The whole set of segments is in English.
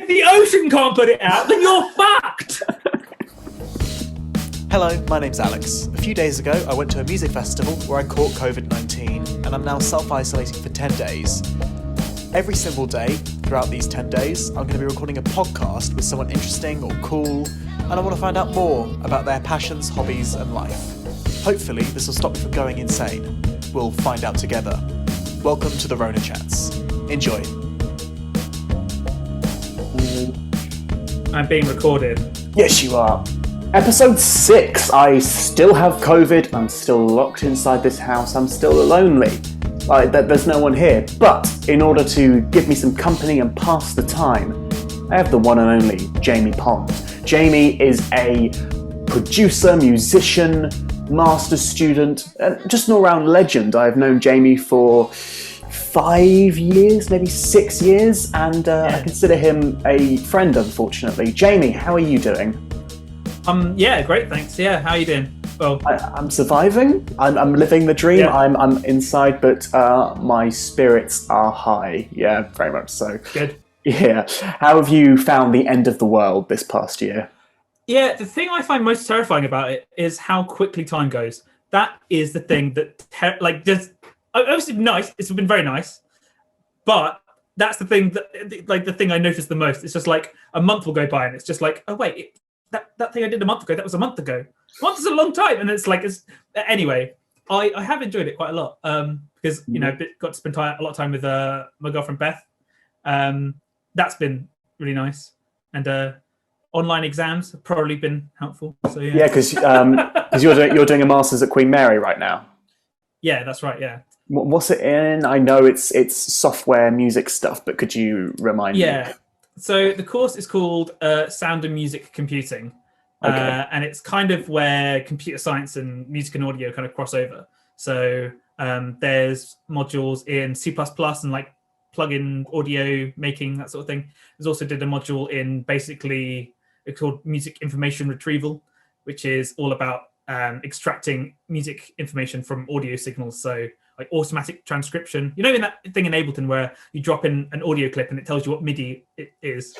If the ocean can't put it out, then you're fucked! Hello, my name's Alex. A few days ago, I went to a music festival where I caught COVID-19, and I'm now self-isolating for 10 days. Every single day, throughout these 10 days, I'm going to be recording a podcast with someone interesting or cool, and I want to find out more about their passions, hobbies, and life. Hopefully, this will stop me from going insane. We'll find out together. Welcome to the RONA CHATS. Enjoy. I'm being recorded. Yes, you are. Episode 6. I still have COVID. I'm still locked inside this house. I'm still lonely. There's no one here. But in order to give me some company and pass the time, I have the one and only Jamie Pond. Jamie is a producer, musician, master's student, just an all-round legend. I've known Jamie for 5 years, maybe 6 years, and I consider him a friend, unfortunately. Jamie, how are you doing? Yeah, great, thanks. Yeah, how are you doing? Well, I'm surviving. I'm living the dream. Yeah. I'm inside, but my spirits are high. Yeah, very much so. good. Yeah. How have you found the end of the world this past year? Yeah, the thing I find most terrifying about it is how quickly time goes. That is the thing that, just obviously nice. It's been very nice, but that's the thing that, the thing I noticed the most. It's just like a month will go by, and it's just like, oh wait, that thing I did a month ago, that was a month ago. A month is a long time, and it's like, anyway. I have enjoyed it quite a lot because got to spend a lot of time with my girlfriend Beth. That's been really nice, and online exams have probably been helpful. So yeah, because you're doing a master's at Queen Mary right now. Yeah, that's right. Yeah. What's it in? I know it's software music stuff, but could you remind me? Yeah. So the course is called Sound and Music Computing, Okay. and it's kind of where computer science and music and audio kind of cross over. So there's modules in C++ and like plug-in audio making, that sort of thing. There's also did a module in basically it's called music information retrieval, which is all about extracting music information from audio signals. So like automatic transcription, in that thing in Ableton where you drop in an audio clip and it tells you what MIDI it is,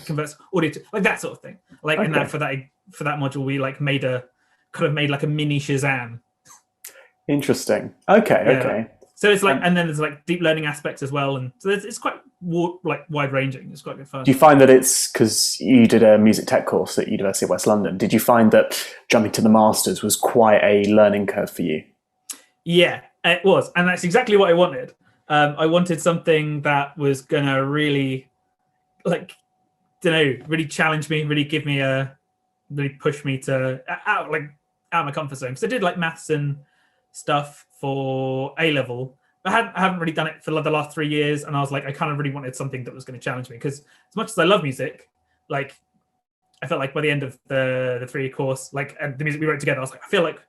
converts audio to like that sort of thing. Like in that for that module, we made a mini Shazam. Interesting. Okay. So it's and then there's deep learning aspects as well, and so it's quite wide ranging. It's quite good fun. Do you find that it's because you did a music tech course at University of West London? Did you find that jumping to the masters was quite a learning curve for you? Yeah, it was, and that's exactly what I wanted. I wanted something that was gonna really, really challenge me, really give me really push me to out of my comfort zone. Because I did maths and stuff for A level. I haven't really done it for the last 3 years, and I was I kind of really wanted something that was going to challenge me, because as much as I love music, I felt like by the end of the 3-year course, and the music we wrote together, I was I felt like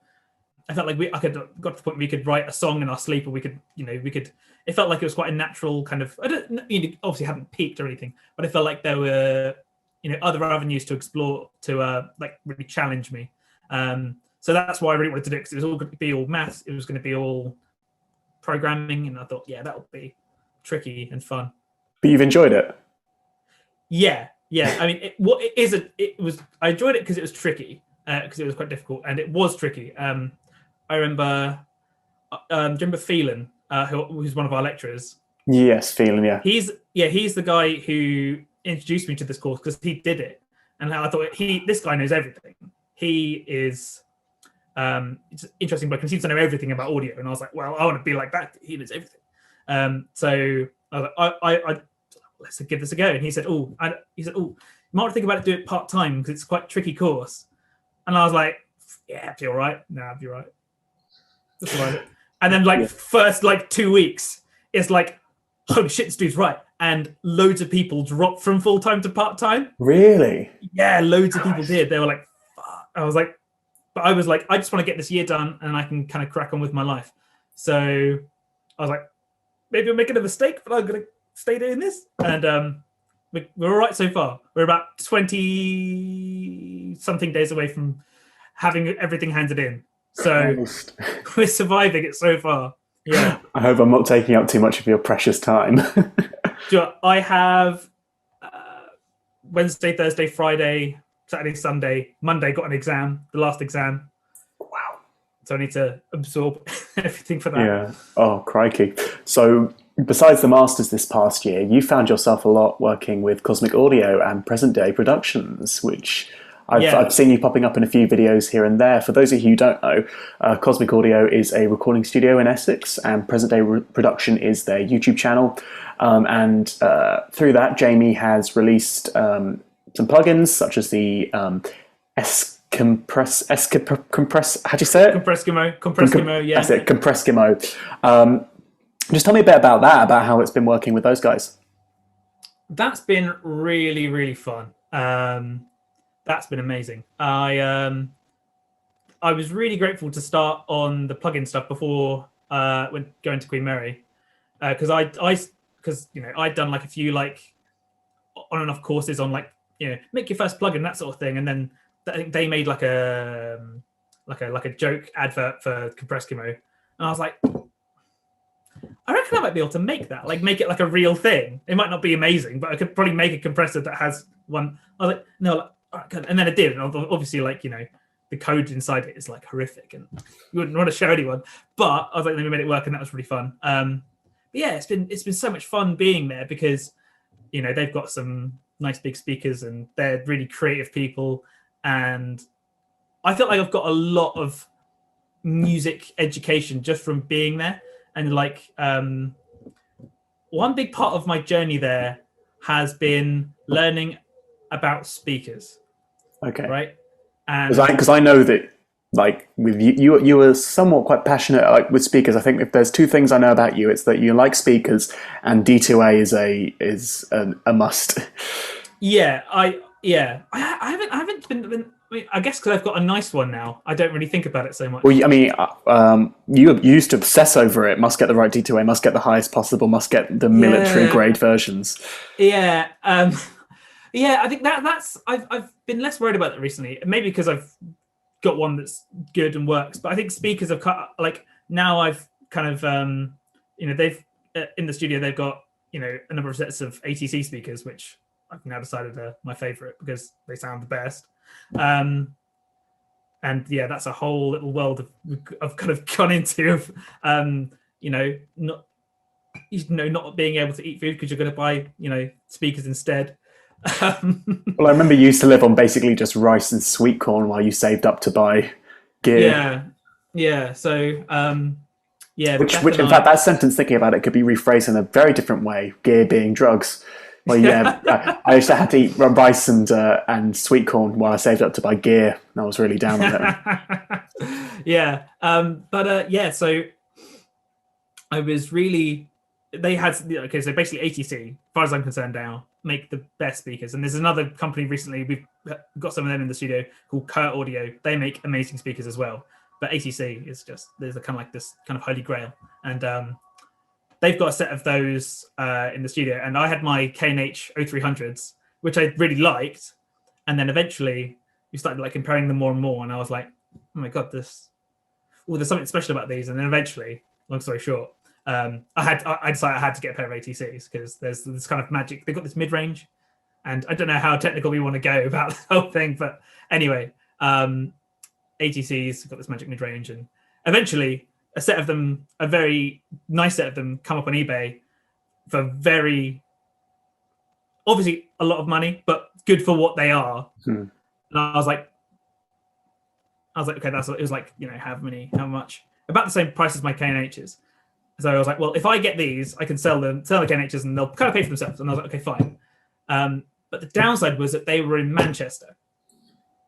I could got to the point where we could write a song in our sleep, or we could it felt like it was quite a natural kind of, I don't obviously haven't peaked or anything, but I felt like there were other avenues to explore to really challenge me. So that's why I really wanted to do it, because it was all going to be all maths. It was going to be all programming, and I thought, that would be tricky and fun. But you've enjoyed it. Yeah. I mean, I enjoyed it because it was tricky, because it was quite difficult, and it was tricky. I remember, do you remember Phelan, who's one of our lecturers? Yes, Phelan. Yeah. He's the guy who introduced me to this course, because he did it, and I thought this guy knows everything. He is. It's interesting, but he seems to know everything about audio, and I was like, well, I want to be like that. He knows everything. So I was I let's give this a go. And he said, you might want to think about it, do it part-time, because it's quite a tricky course. And I was like, yeah, I'll be all right. No, I'll be all right. That's all right. And then first 2 weeks, it's holy shit, this dude's right. And loads of people dropped from full-time to part-time. Really? Yeah, loads of people did. They were like, fuck. I was like, but I was like, I just want to get this year done, and I can kind of crack on with my life. So I was like, maybe I'm making a mistake, but I'm going to stay doing this. And we're all right so far. We're about 20-something days away from having everything handed in. So we're surviving it so far. Yeah. I hope I'm not taking up too much of your precious time. I have Wednesday, Thursday, Friday, Saturday, Sunday, Monday got an exam, the last exam. Wow. So I need to absorb everything for that. Yeah. Oh, crikey. So, besides the Masters this past year, you found yourself a lot working with Cosmic Audio and Present Day Productions, which I've seen you popping up in a few videos here and there. For those of you who don't know, Cosmic Audio is a recording studio in Essex, and Present Day Production is their YouTube channel. And through that, Jamie has released some plugins, such as the compress. How do you say it? Compressimo, yeah. That's it, Compressimo. Just tell me a bit about that, about how it's been working with those guys. That's been really, really fun. That's been amazing. I was really grateful to start on the plugin stuff before when going to Queen Mary, because I'd done like a few like on and off courses on like make your first plugin, that sort of thing, and then I think they made like a joke advert for Compressimo, and I was like, I reckon I might be able to make that, like make it like a real thing. It might not be amazing, but I could probably make a compressor that has one. I was like, no, like, all right, good. And then I did, and obviously like the code inside it is like horrific, and you wouldn't want to show anyone. But I was like, then we made it work, and that was really fun. But yeah, it's been so much fun being there because they've got some nice big speakers, and they're really creative people, and I feel like I've got a lot of music education just from being there. And like one big part of my journey there has been learning about speakers. Okay. Right. Because I know that like with you were somewhat quite passionate like with speakers. I think if there's two things I know about you, it's that you like speakers, and D2A is a must. Yeah, I haven't been. I guess because I've got a nice one now, I don't really think about it so much. Well, I mean, you used to obsess over it. Must get the right D2A, must get the highest possible, must get the military grade versions. Yeah, yeah. I think that's I've been less worried about it recently. Maybe because I've got one that's good and works. But I think speakers have like now I've kind of they've in the studio they've got a number of sets of ATC speakers, which I've now decided are my favorite because they sound the best. And yeah, that's a whole little world I've kind of gone into of not being able to eat food because you're going to buy speakers instead. Well, I remember you used to live on basically just rice and sweet corn while you saved up to buy gear. Yeah. So yeah, which in fact that sentence, thinking about it, could be rephrased in a very different way. Gear being drugs. Well, yeah, I used to have to eat rice and sweet corn while I saved up to buy gear. And I was really down on it. Yeah, yeah. So I was really. They had so basically ATC, as far as I'm concerned now, make the best speakers. And there's another company recently we've got some of them in the studio called Kurt Audio. They make amazing speakers as well. But ATC is just there's a kind of like this kind of holy grail, and they've got a set of those in the studio, and I had my K&H 0300s, which I really liked, and then eventually we started like comparing them more and more, and I was like, oh my god, there's something special about these, and then eventually, long story short, I decided I had to get a pair of ATCs because there's this kind of magic. They've got this mid-range, and I don't know how technical we want to go about the whole thing, but anyway, ATCs got this magic mid-range, and eventually a set of them, a very nice set of them, come up on eBay for very, obviously a lot of money, but good for what they are. And I was like, okay, it was like, how much? About the same price as my K&Hs. So I was like, well, if I get these, I can sell the K&Hs and they'll kind of pay for themselves. And I was like, okay, fine. But the downside was that they were in Manchester.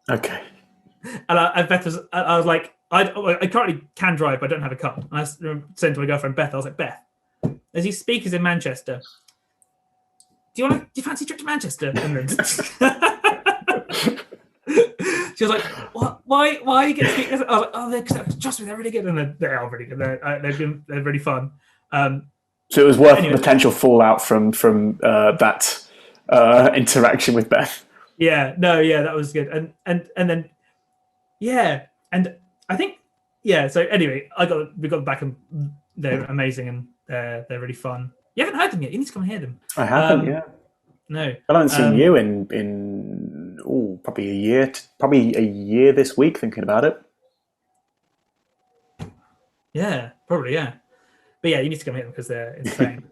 Okay. And I was like, I currently can drive, but I don't have a car. And I said to my girlfriend Beth, I was like, Beth, there's these speakers in Manchester. Do you fancy a trip to Manchester? And then she was like, what? Why are you getting speakers? I was like, trust me, they're really good, and they are really good. They're really fun. So it was worth the potential fallout from that interaction with Beth. Yeah, that was good, and then yeah, and I think so anyway, we got back, and they're amazing, and they're really fun. You haven't heard them yet. You need to come and hear them. I haven't, yeah. No. I haven't seen you in probably a year. Probably a year this week. Thinking about it. Yeah, probably, yeah. But yeah, you need to come here because they're insane.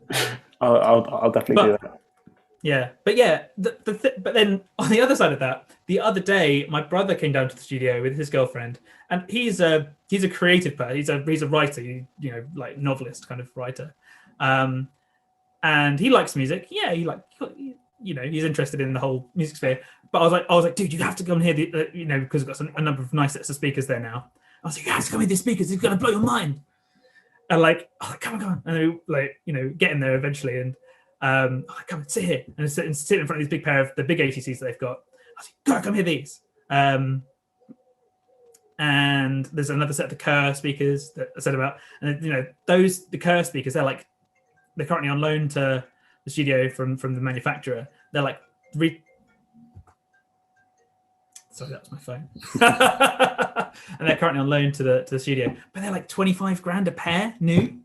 I'll definitely do But that. yeah, but yeah, but then on the other side of that, the other day my brother came down to the studio with his girlfriend, and he's a creative person. He's a writer, like novelist kind of writer, and he likes music. Yeah, he's interested in the whole music sphere. But I was like, dude, you have to come and hear because we've got a number of nice sets of speakers there now. I was like, you have to come hear these speakers. It's gonna blow your mind. And come on, and they get in there eventually, and come and sit here and sit in front of these big pair of the big ATCs that they've got. I was like, come hear these. And there's another set of the Kerr speakers that I said about, and the Kerr speakers, they're currently on loan to the studio from the manufacturer. They're like sorry, that was my phone. And they're currently on loan to the studio, but they're like 25 grand a pair new.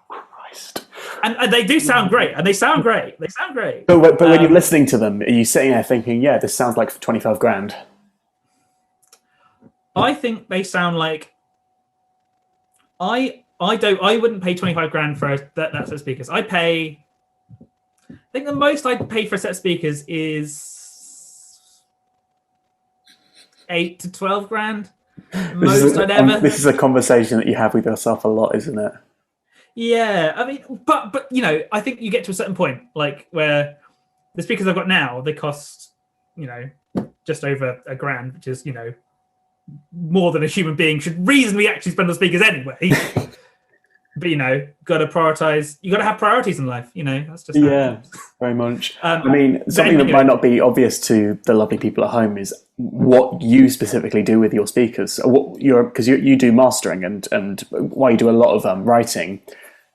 Christ. And they do sound great, and they sound great. But when you're listening to them, are you sitting there thinking, yeah, this sounds like 25 grand? I think they sound like I wouldn't pay 25 grand for that set of speakers. I think the most I'd pay for a set of speakers is 8 to 12 grand. Most I'd ever. This is a conversation that you have with yourself a lot, isn't it? Yeah, I mean, but I think you get to a certain point, like where the speakers I've got now, they cost, just over a grand, which is, more than a human being should reasonably actually spend on speakers anyway. But got to prioritize. You got to have priorities in life. That's just very much. I mean, something that might not be obvious to the lovely people at home is what you specifically do with your speakers. Because you do mastering and while you do a lot of writing,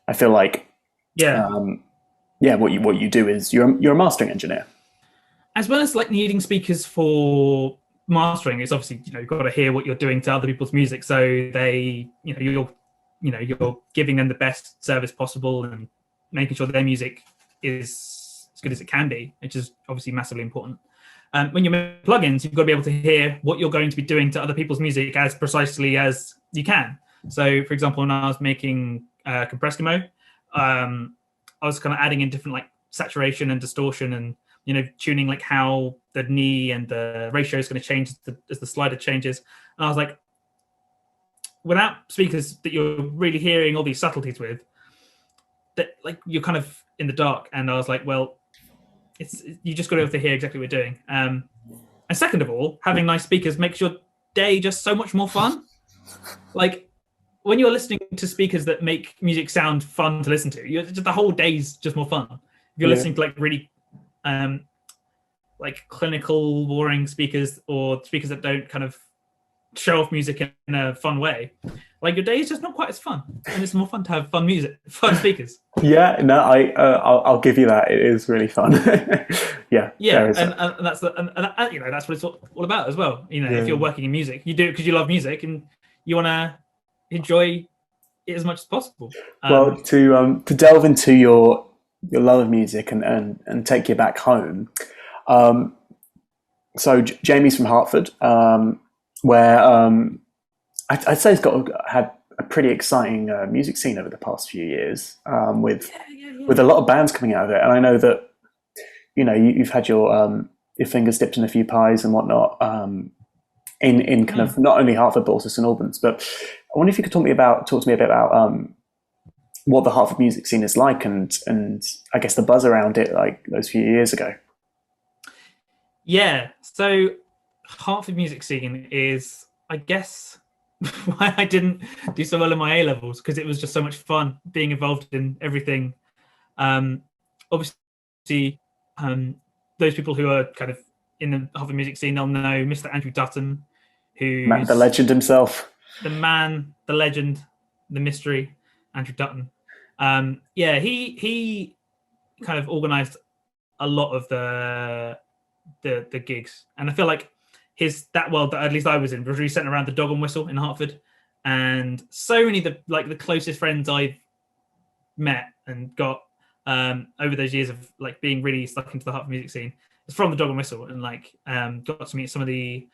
I feel like what you do is you're a mastering engineer. As well as needing speakers for mastering, it's obviously you've got to hear what you're doing to other people's music, so they you're giving them the best service possible and making sure their music is as good as it can be, which is obviously massively important. When you make plugins, you've got to be able to hear what you're going to be doing to other people's music as precisely as you can. So, for example, when I was making compressed emo, I was kind of adding in different saturation and distortion and tuning how the knee and the ratio is going to change as the slider changes. And I was like, without speakers that you're really hearing all these subtleties with, that you're kind of in the dark. And I was like, well, you just got to be able to hear exactly what we're doing. And second of all, having nice speakers makes your day just so much more fun. When you're listening to speakers that make music sound fun to listen to, the whole day's just more fun. If you're listening to really clinical, boring speakers or speakers that don't kind of show off music in a fun way, your day is just not quite as fun, and it's more fun to have fun speakers. I'll give you that. It is really fun. and that's that's what it's all about as well. If you're working in music, you do it because you love music and you want to enjoy it as much as possible. Well, to delve into your love of music and take you back home. So Jamie's from Hartford, where I'd say it's had a pretty exciting music scene over the past few years, with a lot of bands coming out of it. And I know that you've had your fingers dipped in a few pies and whatnot, in kind of not only Hartford but also St Albans. But I wonder if you could talk to me a bit about what the Hartford music scene is like, and I guess the buzz around it those few years ago. Yeah, so Hartford music scene is, I guess, why I didn't do so well in my A-levels, because it was just so much fun being involved in everything. Obviously, those people who are kind of in the Hartford music scene, they'll know Mr. Andrew Dutton, who's the legend himself. The man, the legend, the mystery, Andrew Dutton. He kind of organised a lot of the gigs, and I feel like that world that at least I was in was really centered around the Dog and Whistle in Hartford, and so many the closest friends I've met and got over those years of like being really stuck into the Hertford music scene. It's from the Dog and Whistle, and like got to meet some of the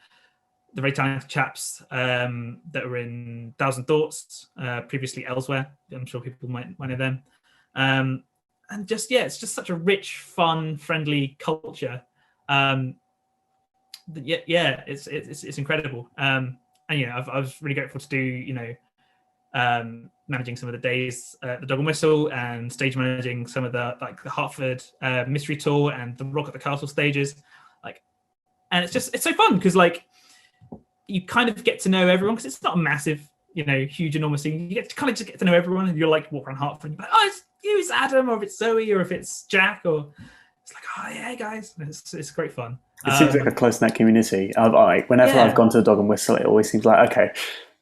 very talented chaps that were in Thousand Thoughts, previously Elsewhere. I'm sure people might know them. And just it's just such a rich, fun, friendly culture. It's incredible. And I was really grateful to do managing some of the days at the Dog and Whistle, and stage managing some of the Hertford Mystery Tour and the Rock at the Castle stages. And it's so fun because you kind of get to know everyone, because it's not a massive, huge, enormous thing. You kind of just get to know everyone, and you're like walk around Hertford and you're like, oh, it's Adam, or if it's Zoe, or if it's Jack, or it's like, oh yeah, guys. It's great fun. It seems like a close-knit community. Whenever I've gone to the Dog and Whistle, it always seems like, okay,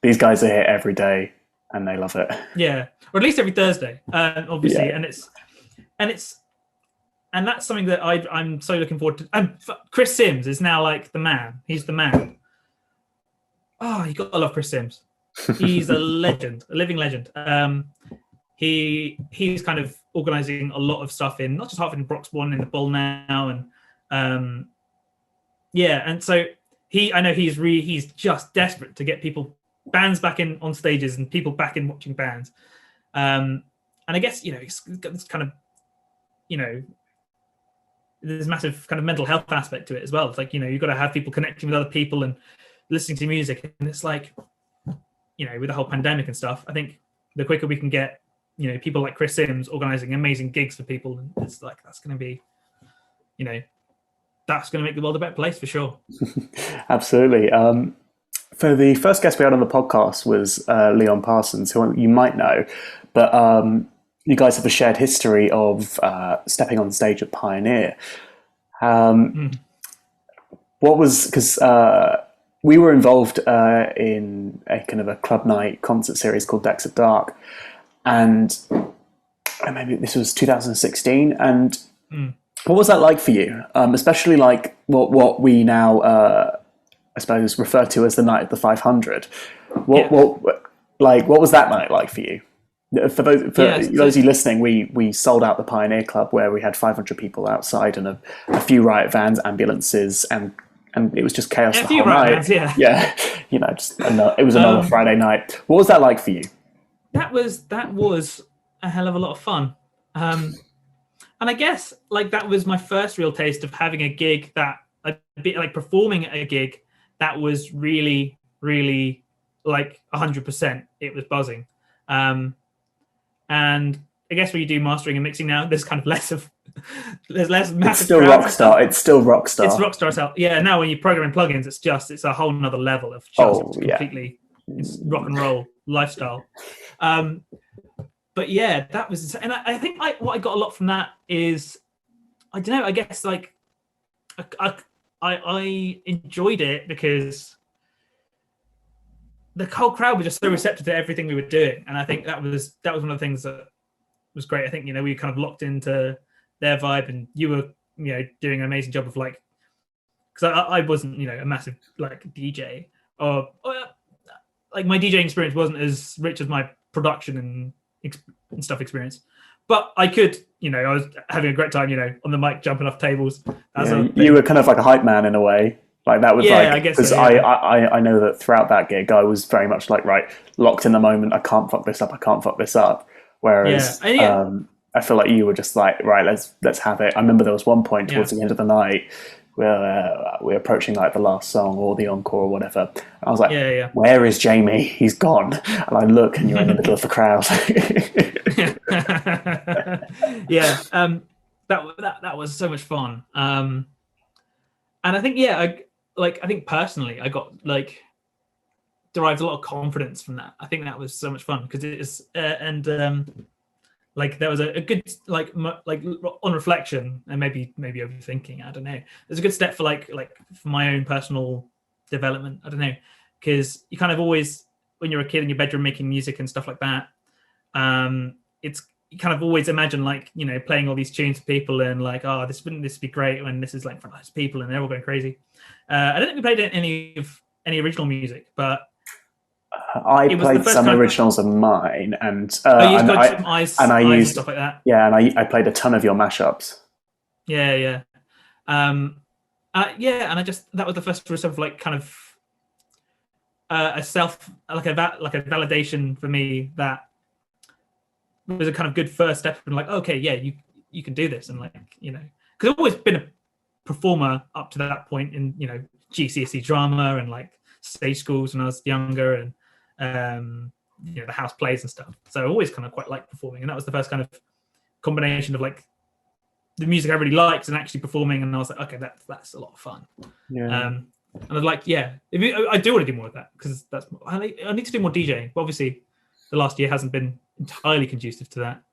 these guys are here every day and they love it. Yeah, or at least every Thursday, obviously. Yeah. And that's something that I'm so looking forward to. And Chris Sims is now like the man. He's the man. Oh, you gotta love Chris Sims. He's a legend, a living legend. He's kind of organising a lot of stuff in not just Hertford and Broxbourne in the Bull now, and and so I know he's just desperate to get bands back in on stages and people back in watching bands. And I guess it's got this kind of there's a massive kind of mental health aspect to it as well. It's like you've got to have people connecting with other people and listening to music, and it's like with the whole pandemic and stuff, I think the quicker we can get people like Chris Sims organising amazing gigs for people, and it's like that's going to be that's going to make the world a better place for sure. Absolutely. For the first guest we had on the podcast was Leon Parsons, who you might know, but you guys have a shared history of stepping on stage at Pioneer. What was, because we were involved in a kind of a club night concert series called Decks of Dark, and maybe this was 2016, and what was that like for you? Especially like what we now, I suppose, refer to as the night of the 500. What was that night like for you? For those of you listening, we sold out the Pioneer Club, where we had 500 people outside and a few riot vans, ambulances, and it was just chaos the whole night. Vans, it was another Friday night. What was that like for you? That was a hell of a lot of fun. And I guess that was my first real taste of having a gig performing at a gig that was really, really 100%. It was buzzing. And I guess when you do mastering and mixing now, there's kind of less massive. It's still Rockstar. It's still Rockstar. It's Rockstar. Yeah. Now when you program in plugins, it's a whole nother level of completely it's rock and roll lifestyle. But yeah, that was, and I think what I got a lot from that is, I don't know, I guess I enjoyed it because the whole crowd was just so receptive to everything we were doing, and I think that was one of the things that was great. I think we kind of locked into their vibe, and you were doing an amazing job of because I wasn't a massive DJ, or my DJing experience wasn't as rich as my production and stuff experience, but I could I was having a great time on the mic, jumping off tables. You were kind of like a hype man in a way. That was I guess because so, yeah. I know that throughout that gig I was very much locked in the moment. I can't fuck this up. Whereas I feel like you were just right, let's have it. I remember there was one point towards the end of the night where we're approaching the last song or the encore or whatever. And I was like, where is Jamie? He's gone. And I look, and you're in the middle of the crowd. That was so much fun. And I think I think personally I got derived a lot of confidence from that. I think that was so much fun because it is there was a good on reflection, and maybe overthinking, I don't know, there's a good step for for my own personal development. I don't know, because you kind of always, when you're a kid in your bedroom making music and stuff like that, it's you kind of always imagine playing all these tunes for people and wouldn't this be great when this is for lots of people and they're all going crazy. I don't think we played any original music, but I it was the played first some kind of, originals of mine, and you've got some and I eyes and used stuff like that. yeah, and I played a ton of your mashups. Yeah. Um, yeah, and I just that was the first sort of like kind of a self like like a validation for me that was a kind of good first step and like, okay, yeah, you can do this. And like, because I've always been a performer up to that point in, GCSE drama and like stage schools when I was younger, and the house plays and stuff. So I always kind of quite liked performing, and that was the first kind of combination of like the music I really liked and actually performing. And I was like, okay, that's a lot of fun. Yeah. And I was like, yeah, I do want to do more of that, because I need to do more DJing. But obviously, the last year hasn't been entirely conducive to that.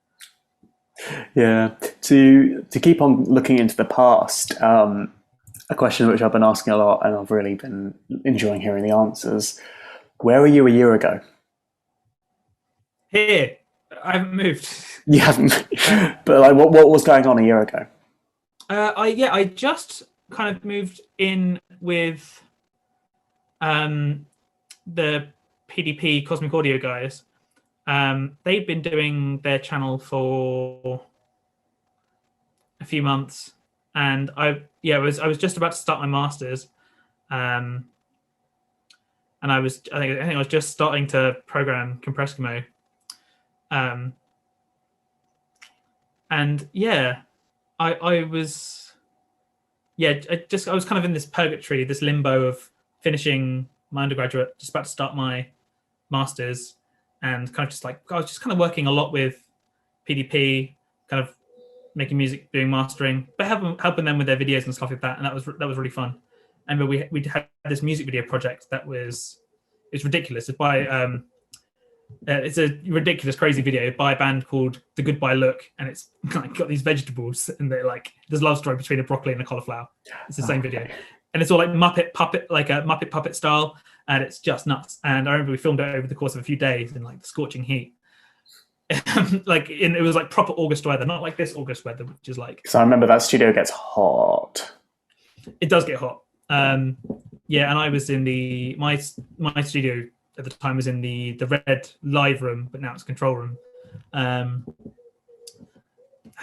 Yeah. To keep on looking into the past, a question which I've been asking a lot, and I've really been enjoying hearing the answers. Where were you a year ago? Here, I haven't moved. You haven't, but like, what was going on a year ago? I just kind of moved in with the PDP Cosmic Audio guys. They've been doing their channel for a few months, and I was just about to start my masters, and I think I was just starting to program Compressimo, and yeah, I was I was kind of in this purgatory, this limbo of finishing my undergraduate, just about to start my masters, and kind of just like I was just kind of working a lot with PDP, kind of making music, doing mastering, but helping them with their videos and stuff like that, and that was really fun. And we had this music video project that it's ridiculous. It's a ridiculous, crazy video by a band called The Goodbye Look, and it's like got these vegetables, and they're like there's a love story between a broccoli and a cauliflower. It's the same video, and it's all like Muppet puppet style, and it's just nuts. And I remember we filmed it over the course of a few days in like the scorching heat. It was like proper August weather, not like this August weather, which is like. So I remember that studio gets hot. It does get hot. Yeah, and I was in my studio at the time was in the red live room, but now it's a control room.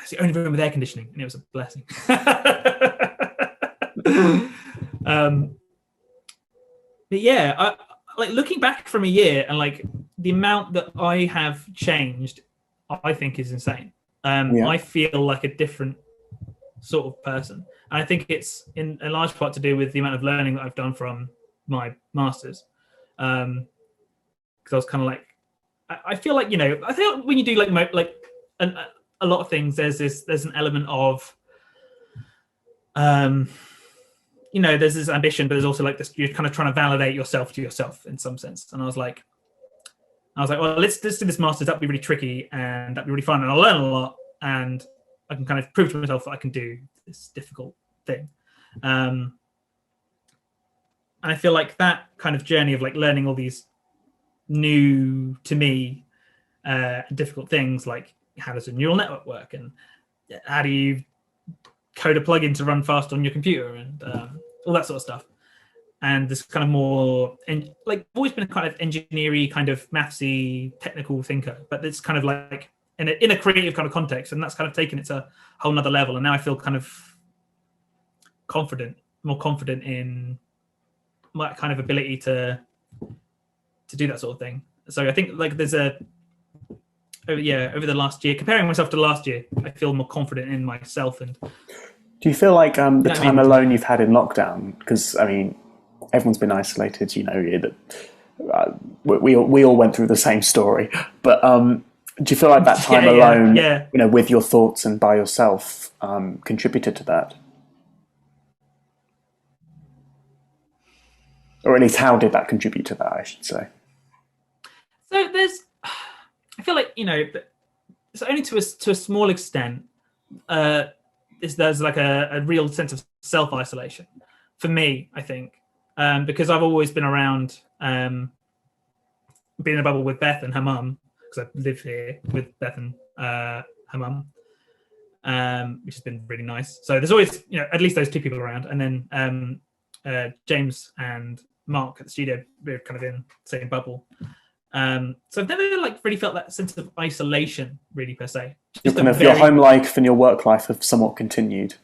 It's the only room with air conditioning, and it was a blessing. But yeah, like looking back from a year, and like the amount that I have changed, I think is insane. I feel like a different sort of person, and I think it's in a large part to do with the amount of learning that I've done from my masters. Because I was kind of like, I feel like I feel when you do like a lot of things, there's an element of there's this ambition, but there's also like this, you're kind of trying to validate yourself to yourself in some sense. And I was like, well, let's do this masters. That'd be really tricky, and that'd be really fun, and I'll learn a lot, and I can kind of prove to myself that I can do this difficult thing. And I feel like that kind of journey of like learning all these new to me difficult things, like how does a neural network work, and how do you code a plugin to run fast on your computer, and all that sort of stuff. And this kind of more, and like I've always been a kind of engineering, kind of mathsy, technical thinker, but it's kind of like in a creative kind of context, and that's kind of taken it to a whole nother level. And now I feel kind of more confident in my kind of ability to do that sort of thing. So I think like there's over the last year, comparing myself to last year, I feel more confident in myself. And do you feel like the time alone you've had in lockdown? Because I mean, everyone's been isolated. We all went through the same story. But do you feel like that time alone, with your thoughts and by yourself, contributed to that? Or at least, how did that contribute to that, I should say? So I feel like, it's only to a small extent, there's like a real sense of self-isolation for me, I think, because I've always been around, being in a bubble with Beth and her mum, because I live here with Beth and her mum, which has been really nice. So there's always, at least those two people around. And then James and Mark at the studio. We're kind of in the same bubble. So I've never like really felt that sense of isolation, really per se. Your home life and your work life have somewhat continued.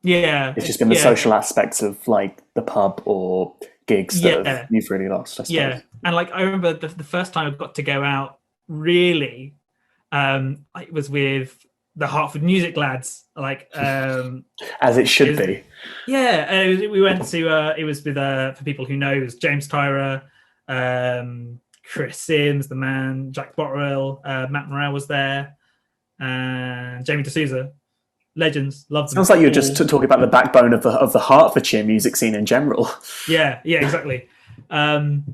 Yeah, it's just been the social aspects of like the pub or gigs that you've really lost, I suppose. Yeah, and like I remember the first time I got to go out really, it was with the Hartford Music lads, like as it should be. Yeah, we went to it was with for people who know, it was James Tyra, Chris Sims, the man, Jack Botterill, Matt Morrell was there, and Jamie D'Souza. Legends, love them. Sounds like you're just talking about the backbone of the Hertfordshire music scene in general. Yeah, exactly. And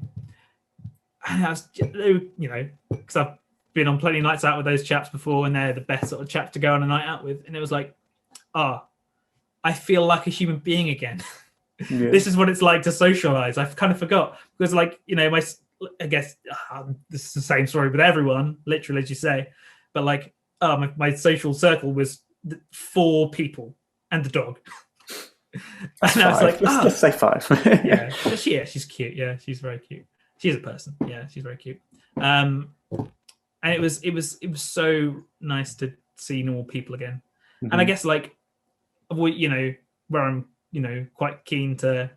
I was, because I've been on plenty of nights out with those chaps before, and they're the best sort of chaps to go on a night out with. And it was like, I feel like a human being again. Yeah. This is what it's like to socialize. I kind of forgot because, like, I guess this is the same story with everyone, literally, as you say. But like, my social circle was 4 people and the dog. That's and I was like, let's say 5. Yeah, she's cute. Yeah, she's very cute. She's a person. Yeah, she's very cute. And it was so nice to see normal people again. Mm-hmm. And I guess like, where I'm quite keen to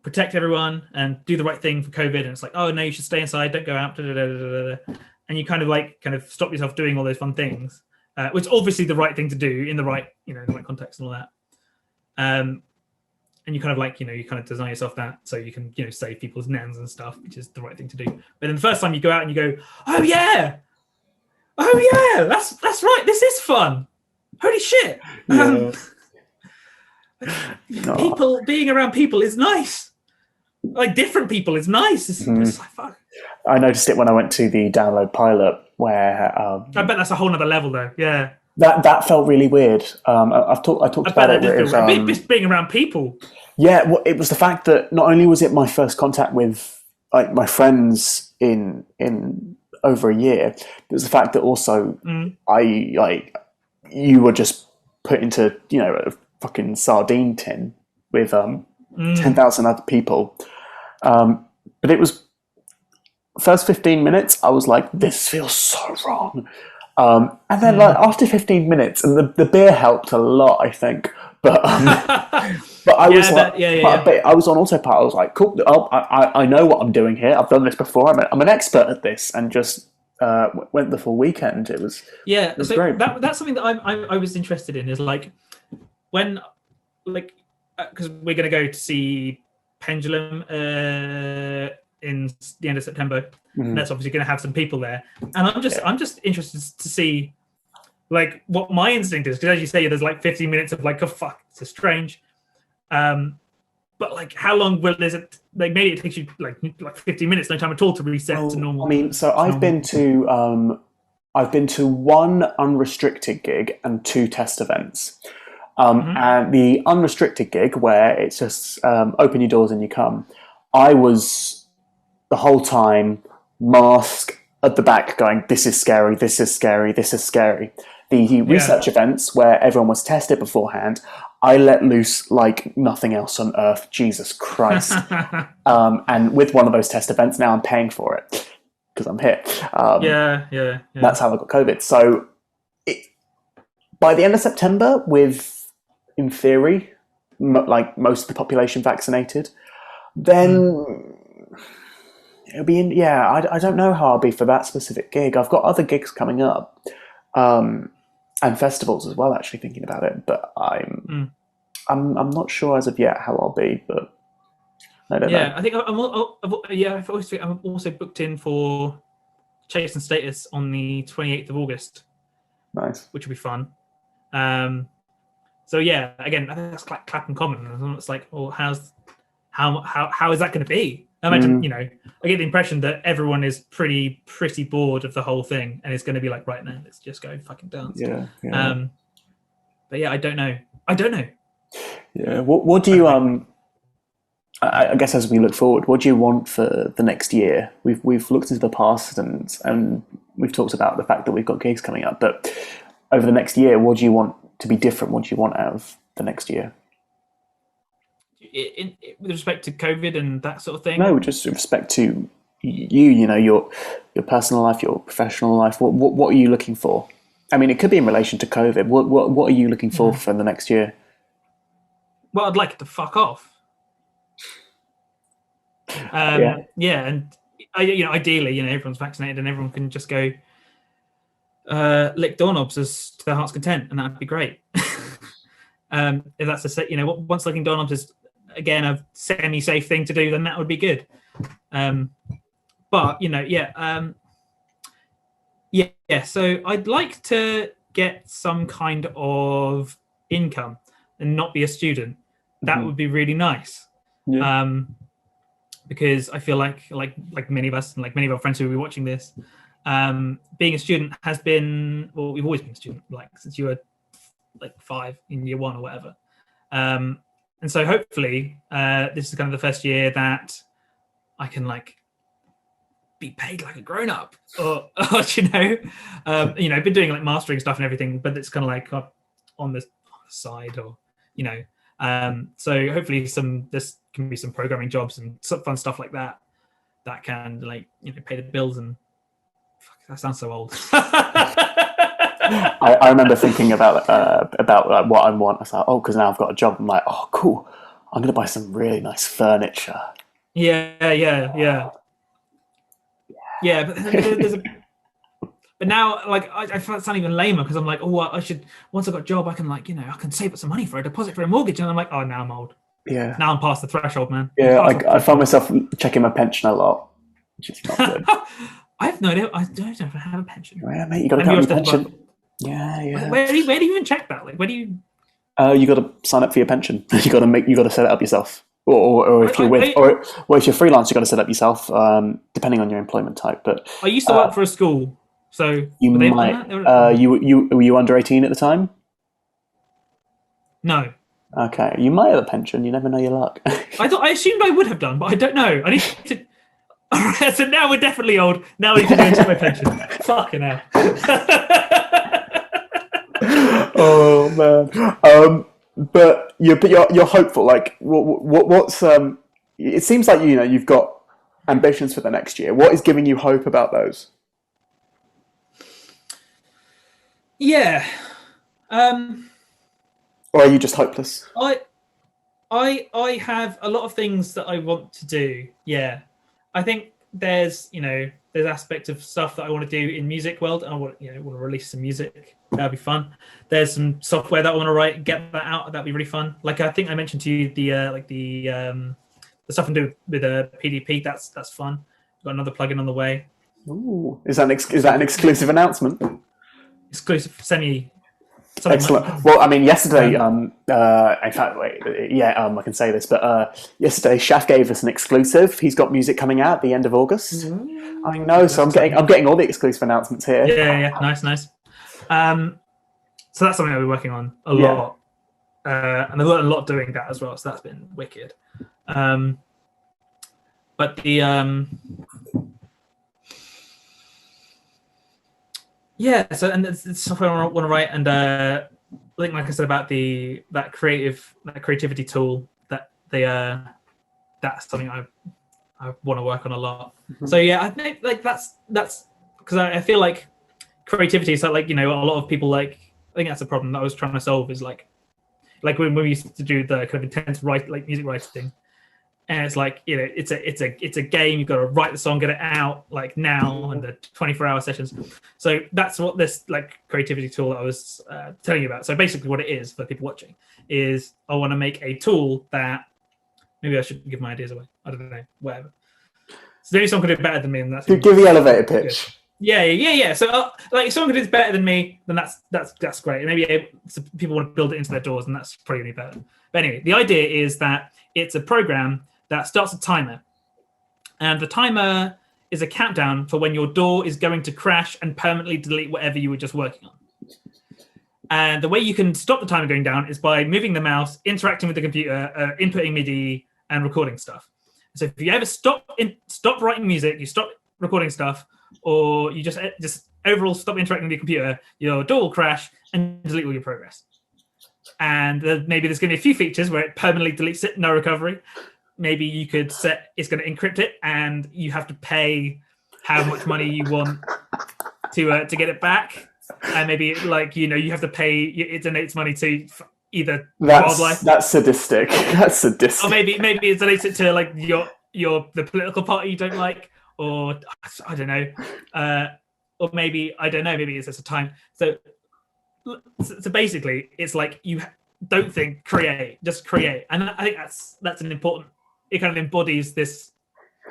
protect everyone and do the right thing for COVID. And it's like, oh no, you should stay inside, don't go out. And you kind of stop yourself doing all those fun things. Which is obviously the right thing to do in the right, in the right context and all that. And you kind of like, you kind of design yourself that so you can, save people's nans and stuff, which is the right thing to do. But then the first time you go out and you go, oh yeah, that's right, this is fun. Holy shit. Yeah. People, being around people is nice. Like different people is nice. It's like, fuck. I noticed it when I went to the download pilot where I bet that's a whole nother level though. Yeah, that felt really weird. I talked about it with being around people. Yeah, well, it was the fact that not only was it my first contact with like my friends in over a year, it was the fact that also you were just put into a fucking sardine tin with 10,000 other people, but it was. First 15 minutes, I was like, this feels so wrong. And then like after 15 minutes, and the beer helped a lot, I think. But but I was I was on autopilot. I was like, cool. I know what I'm doing here. I've done this before. I'm an expert at this, and just went the full weekend. It was great. That's something that I was interested in. Is like when because we're going to go to see Pendulum in the end of September. And that's obviously going to have some people there, and I'm just interested to see like what my instinct is, because as you say, there's like 15 minutes of like, oh fuck, this is strange, but like how long is it? Like maybe it takes you like 15 minutes, no time at all to reset to normal. I mean, so I've been to 1 unrestricted gig and 2 test events. And the unrestricted gig, where it's just open your doors and you come, I was the whole time mask at the back going, this is scary, this is scary, this is scary. The research events where everyone was tested beforehand, I let loose like nothing else on earth. Jesus Christ. And with one of those test events, now I'm paying for it because I'm here. That's how I got COVID. So by the end of September, with, in theory, like most of the population vaccinated, then it'll be I don't know how I'll be for that specific gig. I've got other gigs coming up, and festivals as well, actually thinking about it, but I'm not sure as of yet how I'll be, but I don't know. I think I'm also booked in for Chase and Status on the 28th of August. Nice. Which will be fun. So yeah, again, I think that's like Clapham Common. It's like, well, how is that going to be? I imagine, I get the impression that everyone is pretty bored of the whole thing, and it's going to be like, right now, let's just go fucking dance. Yeah. But yeah, I don't know. Yeah. What do you I guess as we look forward, what do you want for the next year? We've looked into the past and we've talked about the fact that we've got gigs coming up, but over the next year, what do you want to be different? What do you want out of the next year? with respect to COVID and that sort of thing? No, just with respect to you know, your personal life, your professional life. What are you looking for? I mean, it could be in relation to COVID. What are you looking for the next year? Well, I'd like it to fuck off. And ideally, everyone's vaccinated and everyone can just go lick doorknobs as to their heart's content, and that'd be great. If that's once licking doorknobs is again a semi-safe thing to do, then that would be good. So I'd like to get some kind of income and not be a student. That would be really nice. Yeah. Because I feel like many of us and like many of our friends who will be watching this, being a student has been, well, we've always been a student, like since you were like 5 in year 1 or whatever. And so hopefully this is kind of the first year that I can like be paid like a grown-up or I've been doing like mastering stuff and everything, but it's kind of like on the side or, so hopefully this can be some programming jobs and some fun stuff like that can pay the bills and that sounds so old. I remember thinking about like, what I want. I was like, because now I've got a job. I'm like, oh, cool. I'm going to buy some really nice furniture. Yeah. But but now, like, I sound even lamer because I'm like, I should. Once I've got a job, I can I can save up some money for a deposit for a mortgage, and I'm like, oh, now I'm old. Yeah. Now I'm past the threshold, man. Yeah, I find myself checking my pension a lot, which is not good. I have no idea. I don't know if I have a pension. Yeah, mate, you got to count your pension. Yeah. Where do you even check that? Like, where do you? You got to sign up for your pension. You got to set it up yourself. Or if you're if you're freelance, you got to set up yourself, depending on your employment type. But I used to work for a school, so you might. Were you under 18 at the time? No. Okay, you might have a pension. You never know your luck. I assumed I would have done, but I don't know. I need to. So now we're definitely old. Now we need to go into my pension. Fucking hell. Oh man. But you're hopeful. Like what's it seems like you've got ambitions for the next year. What is giving you hope about those? Yeah. Or are you just hopeless? I have a lot of things that I want to do. Yeah. I think there's aspects of stuff that I want to do in music world. I want to release some music. That'd be fun. There's some software that I want to write, get that out. That'd be really fun. Like I think I mentioned to you the stuff I'm doing with PDP. That's fun. Got another plugin on the way. Ooh, is that an exclusive announcement? Exclusive semi. Excellent. Well, I mean, yesterday, in fact, I can say this, but yesterday, Shaf gave us an exclusive. He's got music coming out at the end of August. I know, so I'm getting all the exclusive announcements here. Yeah, nice. So that's something I've been working on a lot, and I've learned a lot doing that as well. So that's been wicked. But the so and it's stuff I want to write, and I think, like I said about that creativity tool, that's something I want to work on a lot. Mm-hmm. So yeah, I think like that's because I feel like creativity is like a lot of people I think that's a problem that I was trying to solve is like when we used to do the kind of intense music writing. And it's like it's a game. You've got to write the song, get it out like now, and the 24-hour sessions. So that's what this creativity tool that I was telling you about. So basically, what it is for people watching is I want to make a tool that maybe I shouldn't give my ideas away. I don't know, whatever. So maybe someone could do it better than me, and that's give the elevator pitch. Good. Yeah. So if someone could do it better than me, then that's great. And maybe people want to build it into their doors, and that's probably gonna be better. But anyway, the idea is that it's a program that starts a timer, and the timer is a countdown for when your door is going to crash and permanently delete whatever you were just working on. And the way you can stop the timer going down is by moving the mouse, interacting with the computer, inputting MIDI, and recording stuff. So if you ever stop writing music, you stop recording stuff, or you just overall stop interacting with your computer, your door will crash and delete all your progress. and maybe there's going to be a few features where it permanently deletes it, no recovery. Maybe you could set it's going to encrypt it, and you have to pay how much money you want to get it back, and maybe like you have to pay. It donates money to either wildlife. That's sadistic. That's sadistic. Or maybe it donates it to like the political party you don't like, or I don't know, or maybe I don't know. Maybe it's just a time. So basically, it's like you don't think, create, just create, and I think that's an important. It kind of embodies that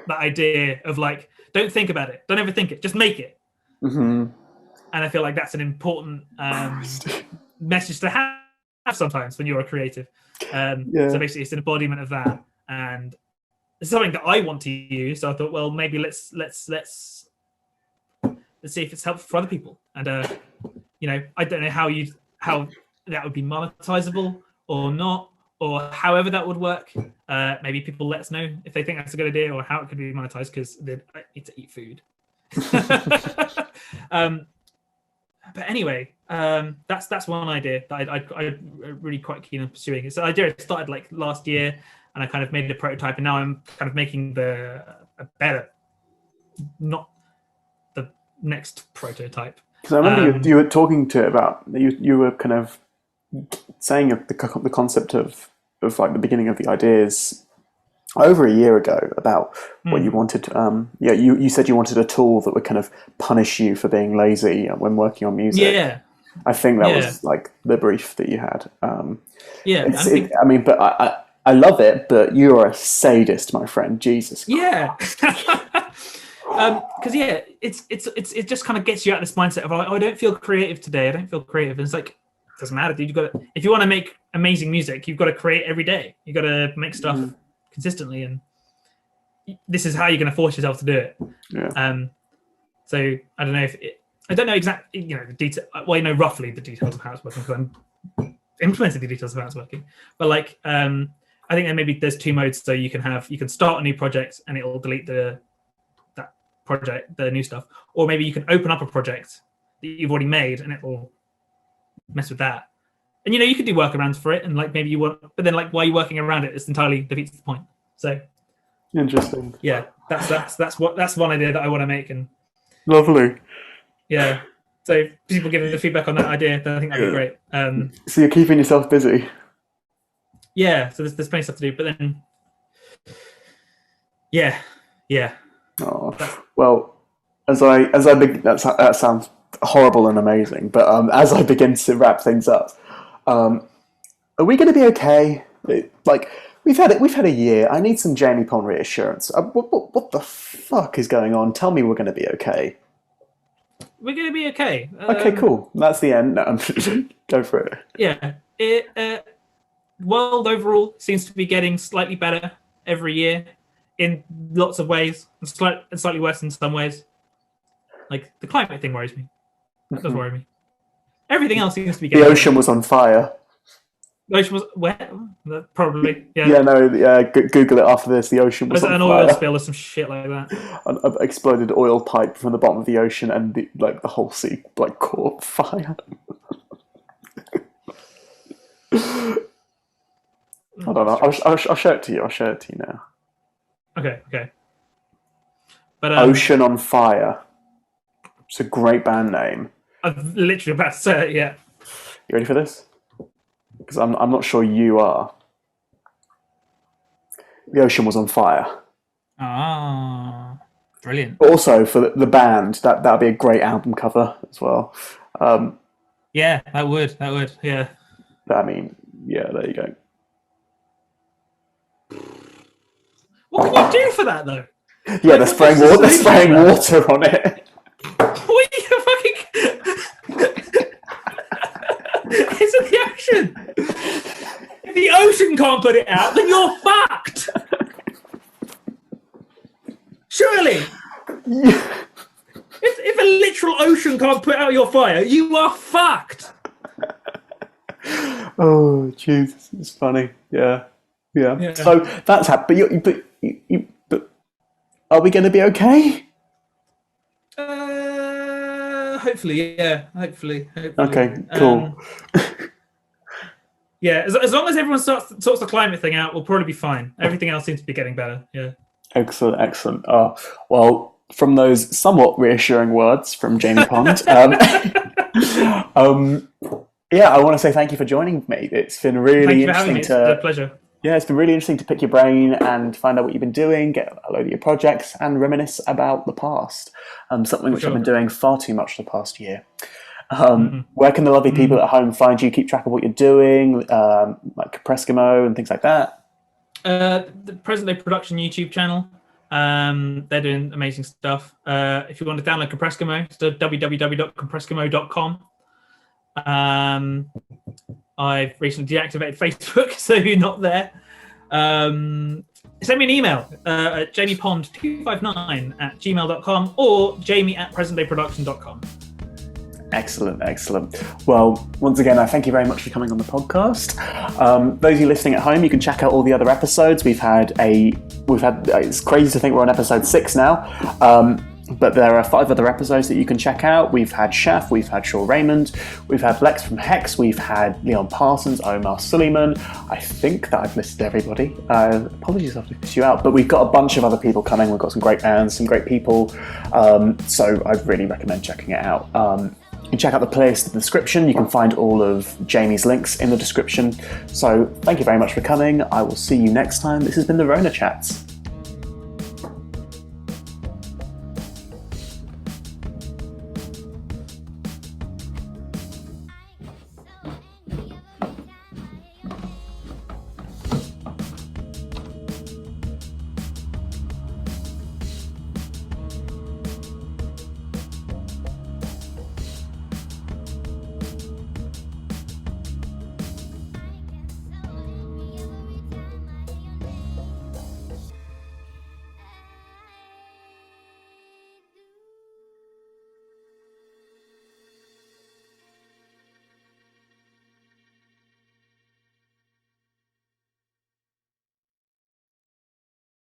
idea of like, don't think about it, don't overthink it, just make it. Mm-hmm. And I feel like that's an important message to have sometimes when you're a creative. So basically, it's an embodiment of that, and it's something that I want to use. So I thought, well, maybe let's see if it's helpful for other people. And I don't know how that would be monetizable or not, or however that would work. Maybe people let us know if they think that's a good idea, or how it could be monetized, because they need to eat food. But anyway, that's one idea that I'm really quite keen on pursuing. It's an idea I started like last year, and I kind of made a prototype, and now I'm kind of making a better, not the next prototype. Because I remember you were talking to it about you were kind of saying the concept of like the beginning of the ideas over a year ago about what you wanted. You said you wanted a tool that would kind of punish you for being lazy when working on music. Yeah, I think that was like the brief that you had. But I love it, but you're a sadist, my friend. Jesus Christ. Yeah. Because it just kind of gets you out of this mindset of, I don't feel creative today. I don't feel creative. And it's like, it doesn't matter, dude. If you want to make amazing music, you've got to create every day. You've got to make stuff consistently, and this is how you're going to force yourself to do it. Yeah. So I don't know I don't know exactly, the detail. Well, I know roughly the details of how it's working, because I'm implementing the details of how it's working. But like, I think there's two modes. So you can start a new project and it will delete that project, the new stuff, or maybe you can open up a project that you've already made and it will mess with that. And you could do workarounds for it, and like maybe you want, but then like while you're working around it, it's entirely defeats the point. So interesting. Yeah, that's one idea that I want to make. And lovely. Yeah. So if people give me the feedback on that idea, then I think that'd be great. So you're keeping yourself busy. Yeah. So there's plenty of stuff to do, but then yeah. Oh, well, as I begin, that sounds horrible and amazing. But as I begin to wrap things up, are we going to be okay? Like we've had a year. I need some Jamie Pond reassurance. What the fuck is going on? Tell me we're going to be okay. We're going to be okay. Okay, cool. That's the end. No, go for it. Yeah. World overall seems to be getting slightly better every year in lots of ways, and slightly worse in some ways. Like the climate thing worries me. That does worry me. Everything else seems to be getting the ocean was on fire. The ocean was wet? Probably, yeah. Yeah, no, Google it after this. The ocean was on an fire. oil spill or some shit like that. An exploded oil pipe from the bottom of the ocean, and the whole sea caught fire. I don't know. I'll show it to you. I'll show it to you now. Okay. But Ocean on Fire. It's a great band name. I'm literally about to say it. Yeah. You ready for this? Because I'm not sure you are. The ocean was on fire. Ah, brilliant. Also, for the band, that would be a great album cover as well. Yeah, that would. Yeah. I mean, yeah, there you go. What can you do for that though? Yeah, they're spraying water on it. What are you fucking? It's in the ocean. If the ocean can't put it out, then you're fucked. Surely. Yeah. If a literal ocean can't put out your fire, you are fucked. Oh, Jesus, it's funny. Yeah. So that's happened. But are we going to be okay? Hopefully, yeah. Hopefully. Okay, cool. Yeah, as long as everyone sorts the climate thing out, we'll probably be fine. Everything else seems to be getting better. Yeah. Excellent, excellent. Well, from those somewhat reassuring words from Jamie Pond, yeah, I want to say thank you for joining me. It's been really Thank you for interesting having me. It's a pleasure. Yeah, it's been really interesting to pick your brain and find out what you've been doing, get a load of your projects, and reminisce about the past. Something which I've been doing far too much the past year. Where can the lovely people at home find you? Keep track of what you're doing, like Preskimo and things like that. The Present Day Production YouTube channel. They're doing amazing stuff. If you want to download Compreskimo, it's www.compreskimo.com. I've recently deactivated Facebook, so you're not there. Send me an email at jamiepond259@gmail.com or jamie@presentdayproduction.com. Excellent, excellent. Well, once again, I thank you very much for coming on the podcast. Those of you listening at home, you can check out all the other episodes. We've had it's crazy to think we're on episode 6 now. But there are 5 other episodes that you can check out. We've had Shaf, we've had Shaw Raymond, we've had Lex from Hex, we've had Leon Parsons, Omar Suleiman. I think that I've listed everybody. Apologies if I've missed you out, but we've got a bunch of other people coming. We've got some great bands, some great people. So I really recommend checking it out. You can check out the playlist in the description. You can find all of Jamie's links in the description. So thank you very much for coming. I will see you next time. This has been the RONA Chats.